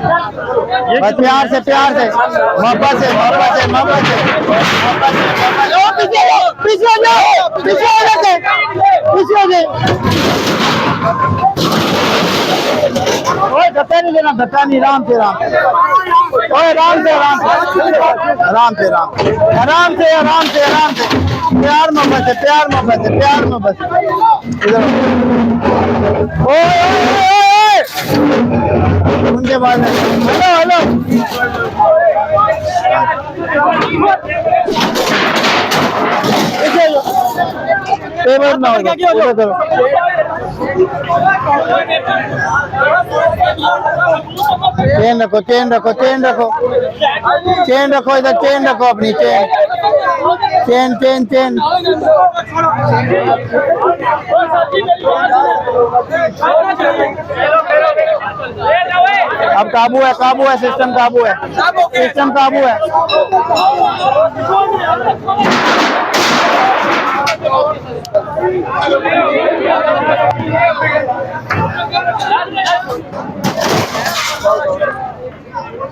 बस प्यार से मोहब्बत से मोहब्बत से मोहब्बत से मोहब्बत से। ओ पीछे पीछे हो जाओ, पीछे हो जाते, पीछे हो जाए। ओए धक्का नहीं देना, धक्का नहीं, राम से राम। ओए राम से राम राम से राम आराम से आराम से आराम से। प्यार मोहब्बत से प्यार मोहब्बत से प्यार मोहब्बत से। इधर ओए उनके बाद हेलो हेलो। टेबल ना हो चेन रखो चेन रखो चेन रखो चेन रखो, इधर चेन रखो अपनी चेन चेन चेन चेन। अब काबू है सिस्टम काबू है, सिस्टम काबू है।